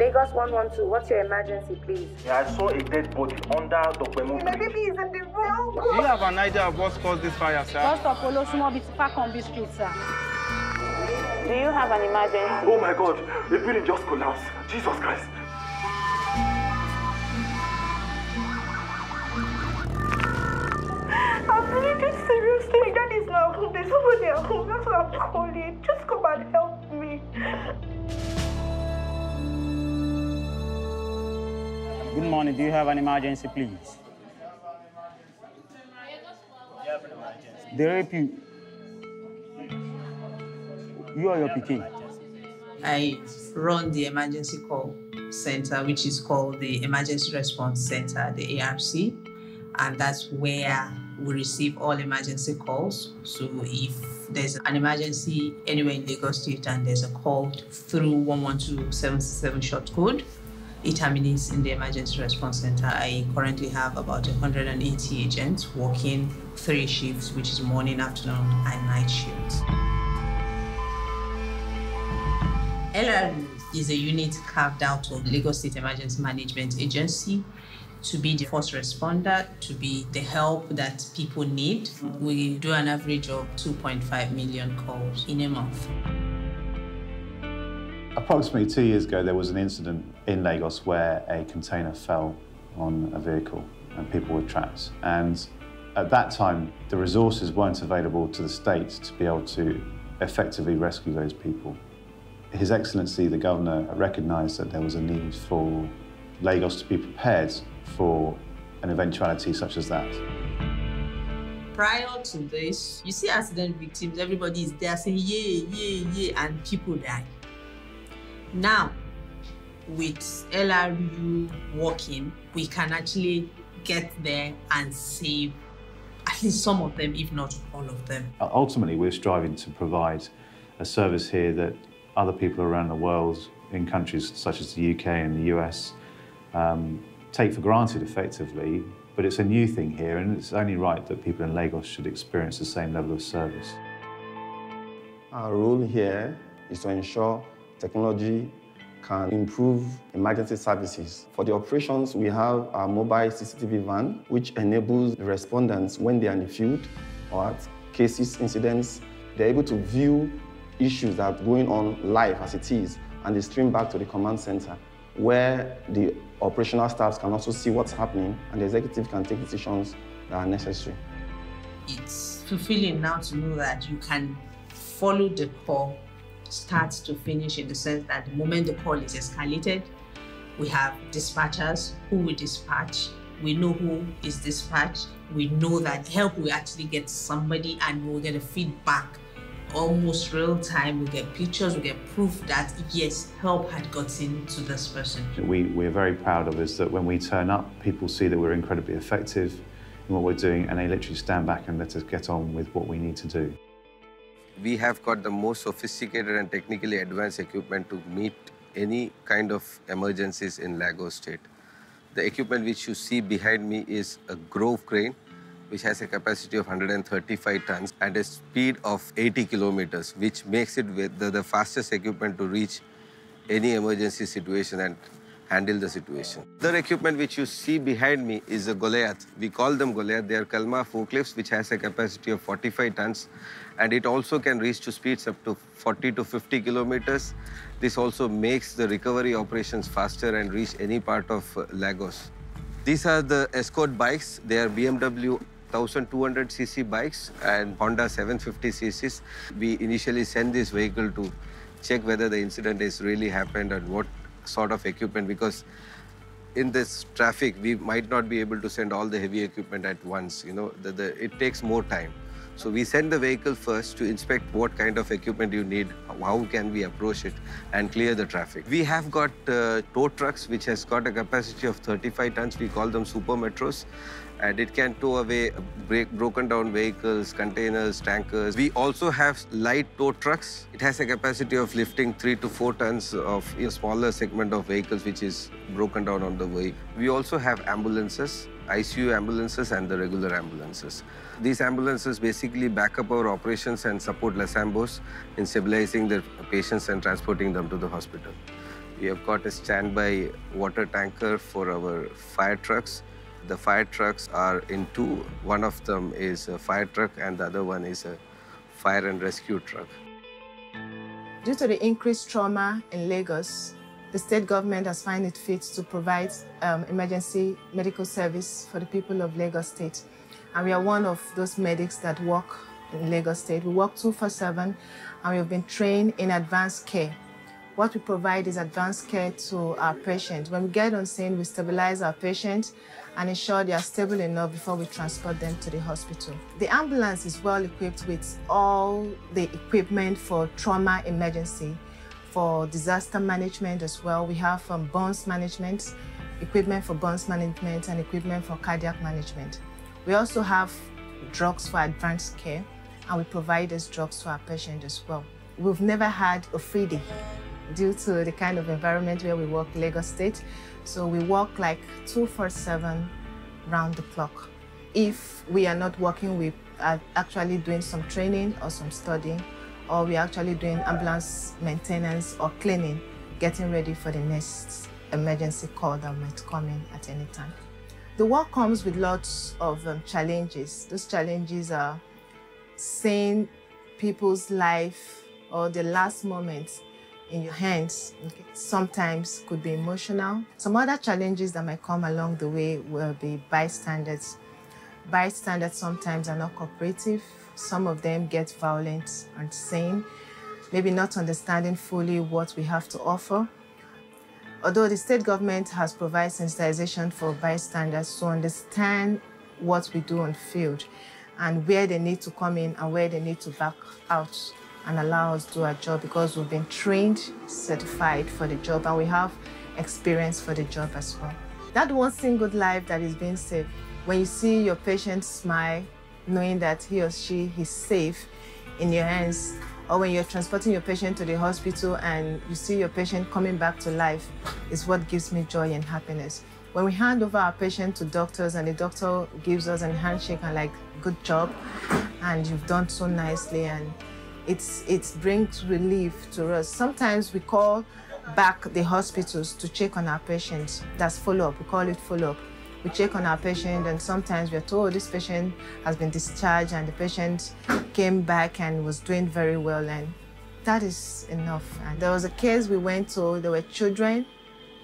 Lagos 112, what's your emergency, please? Yeah, I saw a dead body under Dr. My baby is in the room. Do you have an idea of what caused this fire, sir? First of all, Lasema be far on this street, sir. Do you have an emergency? Oh my God, the building just collapsed. Jesus Christ. I'm feeling this seriously. That is not home. There's somebody at home. That's what I'm calling. Just come and help me. Good morning. Do you have an emergency, please? They rape you. You or your PK? I run the emergency call center, which is called the Emergency Response Center, the ARC, and that's where we receive all emergency calls. So if there's an emergency anywhere in Lagos State and there's a call through 11277 short code, it terminates in the Emergency Response Center. I currently have about 180 agents working 3 shifts, which is morning, afternoon, and night shifts. LRU is a unit carved out of Lagos State Emergency Management Agency to be the first responder, to be the help that people need. We do an average of 2.5 million calls in a month. Approximately 2 years ago, there was an incident in Lagos where a container fell on a vehicle and people were trapped. And at that time, the resources weren't available to the state to be able to effectively rescue those people. His Excellency, the Governor, recognised that there was a need for Lagos to be prepared for an eventuality such as that. Prior to this, you see accident victims, everybody is there saying, yeah, yeah, yeah, and people die. Now, with LRU working, we can actually get there and save at least some of them, if not all of them. Ultimately, we're striving to provide a service here that other people around the world, in countries such as the UK and the US, take for granted effectively, but it's a new thing here, and it's only right that people in Lagos should experience the same level of service. Our role here is to ensure technology can improve emergency services. For the operations, we have our mobile CCTV van, which enables the respondents, when they are in the field or at cases, incidents, they're able to view issues that are going on live as it is, and they stream back to the command center, where the operational staffs can also see what's happening, and the executive can take decisions that are necessary. It's fulfilling now to know that you can follow the call start to finish, in the sense that the moment the call is escalated, we have dispatchers who will dispatch. We know who is dispatched. We know that help will actually get somebody, and we'll get a feedback almost real time. We get pictures, we get proof that yes, help had gotten to this person. We're very proud of is that when we turn up, people see that we're incredibly effective in what we're doing, and they literally stand back and let us get on with what we need to do. We have got the most sophisticated and technically advanced equipment to meet any kind of emergencies in Lagos State. The equipment which you see behind me is a Grove crane, which has a capacity of 135 tons and a speed of 80 kilometers, which makes it the fastest equipment to reach any emergency situation and handle the situation. The equipment which you see behind me is a Goliath. We call them Goliath. They are Kalma forklifts, which has a capacity of 45 tons, and it also can reach to speeds up to 40 to 50 kilometers. This also makes the recovery operations faster and reach any part of Lagos. These are the escort bikes. They are BMW 1200cc bikes and Honda 750cc's. We initially send this vehicle to check whether the incident has really happened and what sort of equipment, because in this traffic, we might not be able to send all the heavy equipment at once. You know, it takes more time. So we send the vehicle first to inspect what kind of equipment you need, how can we approach it, and clear the traffic. We have got tow trucks, which has got a capacity of 35 tons. We call them super metros. And it can tow away broken down vehicles, containers, tankers. We also have light tow trucks. It has a capacity of lifting 3 to 4 tons of a smaller segment of vehicles which is broken down on the way. We also have ambulances, ICU ambulances and the regular ambulances. These ambulances basically back up our operations and support Lasembos in stabilizing the patients and transporting them to the hospital. We have got a standby water tanker for our fire trucks. The fire trucks are in two. One of them is a fire truck and the other one is a fire and rescue truck. Due to the increased trauma in Lagos, the state government has found it fit to provide emergency medical service for the people of Lagos State. And we are one of those medics that work in Lagos State. We work 24/7 and we have been trained in advanced care. What we provide is advanced care to our patients. When we get on scene, we stabilize our patients and ensure they are stable enough before we transport them to the hospital. The ambulance is well equipped with all the equipment for trauma emergency, for disaster management as well. We have burns management, equipment for burns management and equipment for cardiac management. We also have drugs for advanced care and we provide these drugs to our patients as well. We've never had a free day due to the kind of environment where we work in Lagos State. So we work like 24/7 round the clock. If we are not working, we are actually doing some training or some studying, or we're actually doing ambulance maintenance or cleaning, getting ready for the next emergency call that might come in at any time. The work comes with lots of challenges. Those challenges are seeing people's life or the last moments in your hands. Okay. Sometimes could be emotional. Some other challenges that might come along the way will be bystanders. Bystanders sometimes are not cooperative. Some of them get violent and sane, maybe not understanding fully what we have to offer. Although the state government has provided sensitization for bystanders to understand what we do on field and where they need to come in and where they need to back out and allow us to do our job, because we've been trained, certified for the job, and we have experience for the job as well. That one single life that is being saved, when you see your patient smile, knowing that he or she is safe in your hands, or when you're transporting your patient to the hospital and you see your patient coming back to life, is what gives me joy and happiness. When we hand over our patient to doctors and the doctor gives us a handshake and like, good job, and you've done so nicely, and it brings relief to us. Sometimes we call back the hospitals to check on our patients. That's follow-up, we call it follow-up. We check on our patient and sometimes we're told this patient has been discharged and the patient came back and was doing very well, and that is enough. And there was a case we went to, there were children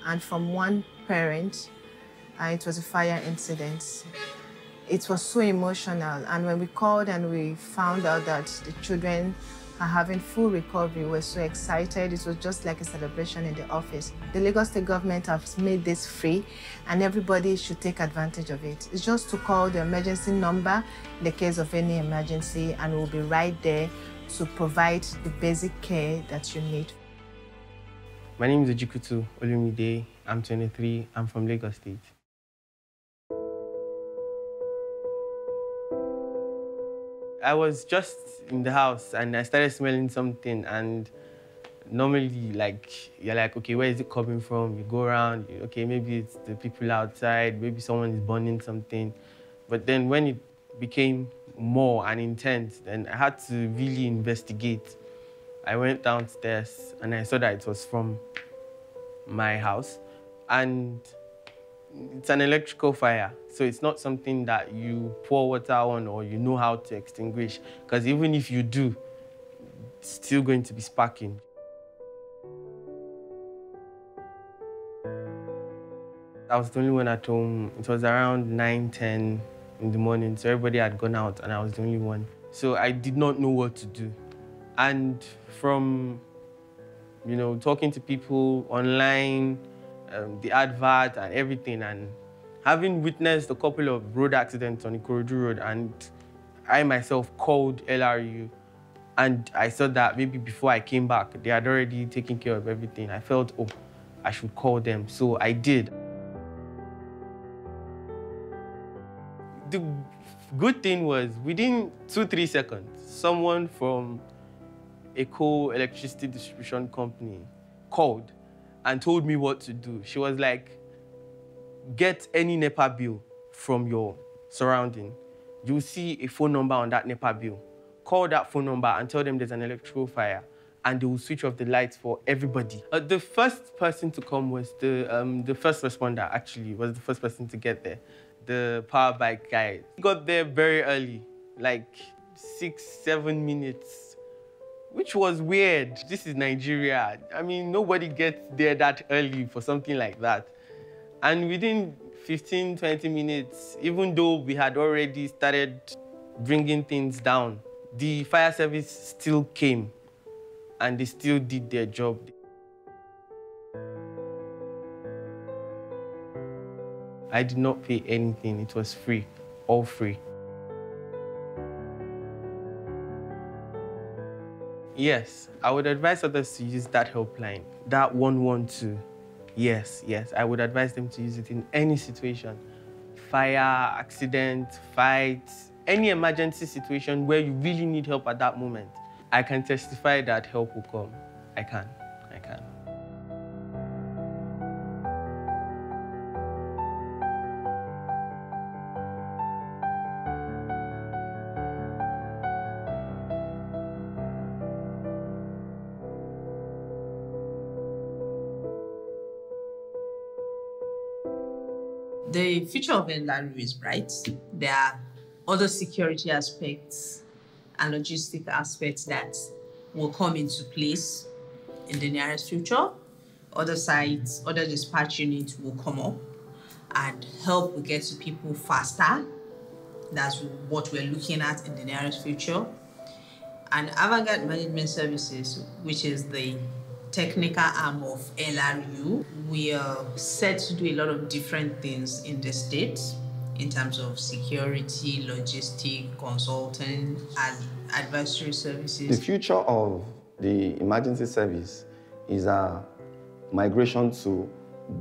and from one parent, it was a fire incident. It was so emotional, and when we called and we found out that the children are having full recovery, we were so excited. It was just like a celebration in the office. The Lagos State government has made this free and everybody should take advantage of it. It's just to call the emergency number in the case of any emergency, and we'll be right there to provide the basic care that you need. My name is Ojikutu Olumide. I'm 23. I'm from Lagos State. I was just in the house and I started smelling something, and normally you're like, okay, where is it coming from? You go around, okay, maybe it's the people outside, maybe someone is burning something. But then when it became more and intense, then I had to really investigate. I went downstairs and I saw that it was from my house, and it's an electrical fire, so it's not something that you pour water on or you know how to extinguish, because even if you do, it's still going to be sparking. I was the only one at home. It was around 9:10 in the morning, so everybody had gone out and I was the only one. So I did not know what to do. And from, talking to people online, the advert and everything, and having witnessed a couple of road accidents on Ikorodu Road, and I myself called LRU, and I saw that maybe before I came back, they had already taken care of everything. I felt, oh, I should call them. So I did. The good thing was, within 2-3 seconds, someone from a co-electricity distribution company called and told me what to do. She was like, get any NEPA bill from your surrounding. You'll see a phone number on that NEPA bill. Call that phone number and tell them there's an electrical fire and they will switch off the lights for everybody. The first person to come was the first responder, actually, was the first person to get there. The power bike guy. He got there very early, like 6-7 minutes, which was weird. This is Nigeria. I mean, nobody gets there that early for something like that. And within 15-20 minutes, even though we had already started bringing things down, the fire service still came and they still did their job. I did not pay anything. It was free, all free. Yes, I would advise others to use that helpline, that 112. Yes, I would advise them to use it in any situation. Fire, accident, fight, any emergency situation where you really need help at that moment. I can testify that help will come. I can. The future of NLARU is bright. There are other security aspects and logistic aspects that will come into place in the nearest future. Other sites, other dispatch units will come up and help will get to people faster. That's what we're looking at in the nearest future. And Avant-Garde Management Services, which is the technical arm of LRU, we are set to do a lot of different things in the state in terms of security, logistic, consulting, and advisory services. The future of the emergency service is a migration to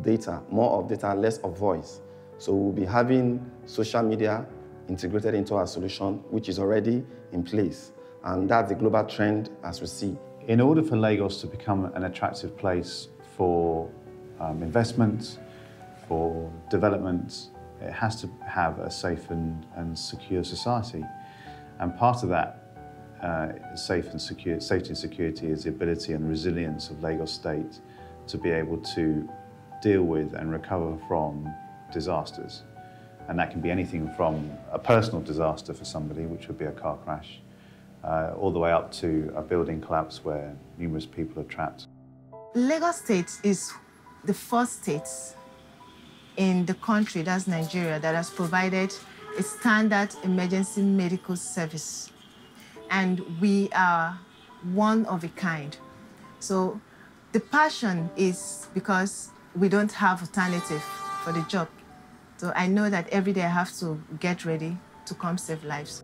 data, more of data, less of voice. So we'll be having social media integrated into our solution, which is already in place. And that's the global trend as we see. In order for Lagos to become an attractive place for investment, for development, it has to have a safe and secure society. And part of that safety and security is the ability and resilience of Lagos State to be able to deal with and recover from disasters. And that can be anything from a personal disaster for somebody, which would be a car crash, all the way up to a building collapse where numerous people are trapped. Lagos State is the first state in the country, that's Nigeria, that has provided a standard emergency medical service. And we are one of a kind. So the passion is because we don't have alternative for the job. So I know that every day I have to get ready to come save lives.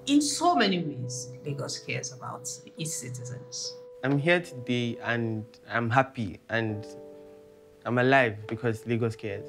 In so many ways, Lagos cares about its citizens. I'm here today and I'm happy and I'm alive because Lagos cares.